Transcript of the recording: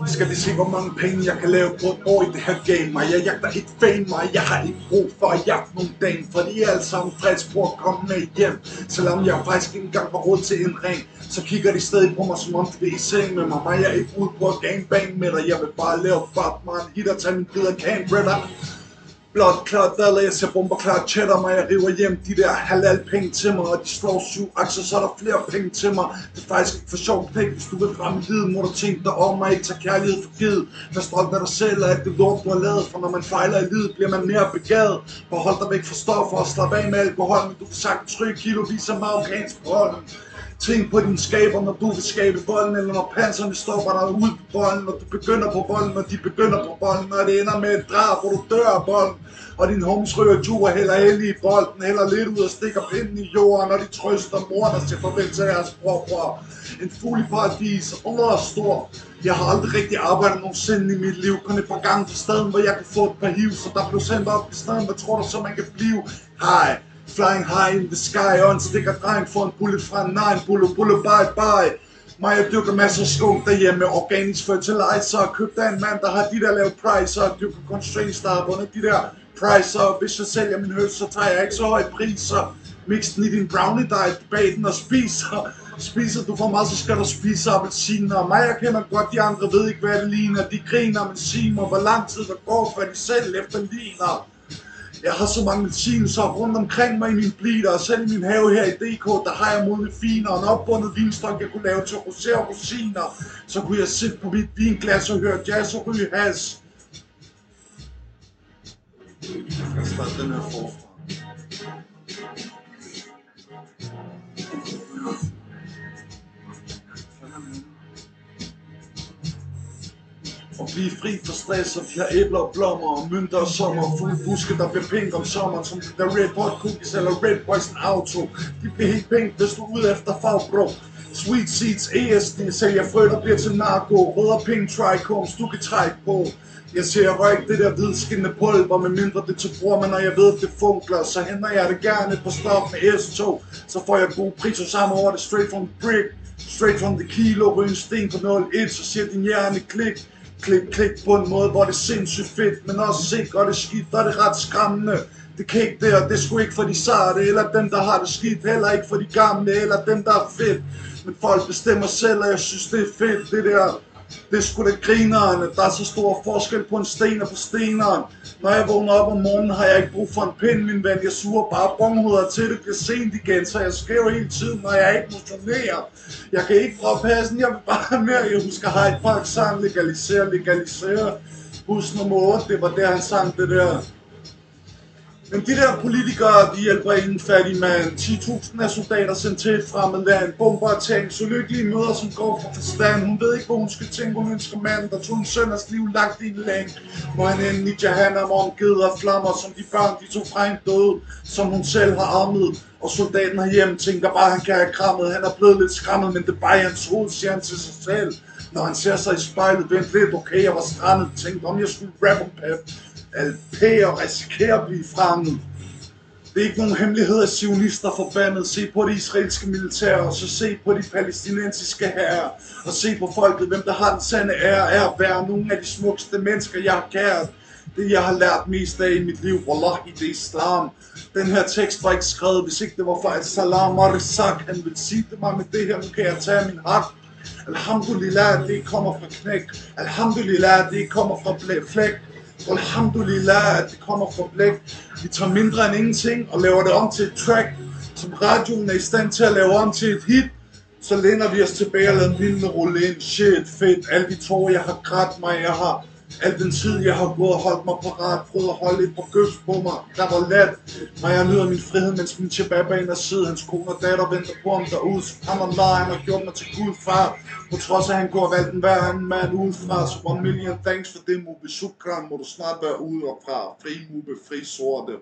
Skal vi se, hvor mange penge jeg kan lave på et år i det her game? Og jeg jagter ikke fame, og jeg har ikke brug for at jagte nogle dame, for de er alle sammen frisk på at komme med hjem. Selvom jeg faktisk ikke engang har råd til en ring, så kigger de stadig på mig, som om de vil i seng med mig. Men jeg er ikke ude på at gangbang med dig, jeg vil bare lave fart, man. Hit og tage min bidder can, brother. Blot klart daler, jeg ser bomber klart cheddar mig. Jeg river hjem de der halal penge til mig, og de slår 7 aktier, så er der flere penge til mig. Det er faktisk ikke for sjovt knæk, hvis du vil ramme livet, må du tænke dig om og ikke tage kærlighed for givet. Vær stolt af dig selv og alt det lort du har lavet, for når man fejler i livet, bliver man mere begavet. Bare hold dig væk fra stoffer og slap af med alkohol, men du kan sagtens trykke kilovis af marokkansk pollen. Tænk på dine skaber, når du vil skabe volden, eller når panserne stopper dig ud på bolden, når du begynder på bolden, når de begynder på bolden, når det ender med et drab, hvor du dør af bolden, og din homies ryger jure heller heldig i bolden, heller lidt ud og stikker pinden i jorden, når de trøster moren og siger farvel til deres bror. En fugl i paradis, og stor. Jeg har aldrig rigtig arbejdet nogensinde i mit liv, kun et par gange på staden, hvor jeg kunne få et par hiv, så der blev sendt op i staden, hvad tror du så man kan blive? Hej. Flying high in the sky, og en stikker dreng for en bullet fra en nine, bulle, bye. Mig jeg dyrker masser af skunk derhjemme med organisk fertilizer, og købte af en mand, der har de der lavet pricer, og dyrker constraints, der har vundet de der pricer, og hvis jeg sælger min høst, så tager jeg ikke så høje priser. Mix den i din brownie diet, bag den og spiser du for meget, så skal du spise appelsiner. Mig jeg kender godt, de andre ved ikke hvad det ligner, de griner, men sig mig, hvor lang tid der går, før de selv efterligner. Jeg har så mange velsignelser rundt omkring mig i min blitter, og selv i min have her i DK, der har jeg modne finer, og en opbundet vinstok, jeg kunne lave til rosé og rosiner. Så kunne jeg sidde på mit vinglas og høre jazz og ryge has. Jeg skal starte den her forfra. Og blive fri for stress, og de har æbler og blommer og mønter og sommer og fulde buske, der bliver pink om sommeren, som de der Red Hot Cookies eller Red Poison Auto. De bliver helt pink, hvis du er ude efter fagbro. Sweet Seeds, ESD, sælger frø, der bliver til narko. Rød og pink trichomes, du kan trække på. Jeg ser røg det der hvidskinnende pulver, med mindre det til bror, men når jeg ved, at det funkler, så henter jeg det gerne på stof med S2. Så får jeg gode priser samme over det, straight from the brick, straight from the kilo, ryge en sten på 0,1, så siger din hjerne klik. Klik på en måde, hvor det er sindssygt fedt, men også sikkert det skidt, og det er ret skræmmende. Det kan ikke der, det er sgu ikke for de sarte, eller dem der har det skidt, heller ikke for de gamle, eller dem der er fedt. Men folk bestemmer selv, og jeg synes det er fedt, det der. Det er sgu da grineren, der er så stor forskel på en sten og på steneren. Når jeg vågner op om morgenen, har jeg ikke brug for en pind, min ven. Jeg suger bare bonghoveder til det bliver sent igen, så jeg skriver hele tiden, når jeg ikke motionerer. Jeg kan ikke fra passen, jeg vil bare have mere. Jeg husker Hyde Park sang, legalisere. Bus nummer 8, det var der han sang det der. Men de der politikere, de hjælper ingen fattig mand. 10.000 af soldater sendt til et fremmed land. Bomber og tanks, ulykkelige møder, som går fra forstand. Hun ved ikke, hvor hun skal tænke, hun ønsker manden, der tog en sønders liv lagt i en længe. Hvor han ende i Jahannam omgivet af flammer, som de børn, de tog fra en død, som hun selv har armet. Og soldaten herhjemme tænker bare, han kan have krammet. Han er blevet lidt skræmmet, men det er bare i hans hoved, siger han til sig selv. Når han ser sig i spejlet, vent lidt, okay, jeg var strandet. Tænkte, om jeg skulle rap om pep. LP og risikere at blive fremmed. Det er ikke nogen hemmelighed, at sionister forbandet. Se på det israelske militær, og så se på de palæstinensiske herrer. Og se på folket, hvem der har den sande ære, er at være nogle af de smukkeste mennesker, jeg har kæret. Det jeg har lært mest af i mit liv, wallahi, det er islam. Den her tekst var ikke skrevet, hvis ikke det var for Al-Salam og Rizak. Han vil sige det mig med det her, nu kan jeg tage min hat. Alhamdulillah, det kommer fra knæk. Alhamdulillah, det kommer fra flæk. Alhamdulillah, at det kommer fra blæk. Vi tager mindre end ingenting og laver det om til et track, som radioen er i stand til at lave om til et hit. Så læner vi os tilbage og lader vildene rulle ind. Shit, fedt, alle de tårer jeg har grædt mig, jeg har al den tid jeg har gået og holdt mig parat, prøvet at holde et par gøs på mig, der var let. Når jeg nyder min frihed, mens min shabab er inde og sidde, hans kone og datter venter på ham derude. Subhanallah, han har gjort mig til Gud far, på trods af han kunne have valgt en hver anden mand udefra. Så 1 million thanks for det, Mube. Shukran, må du snart være ude og fra. Fri Mube, fri sorte.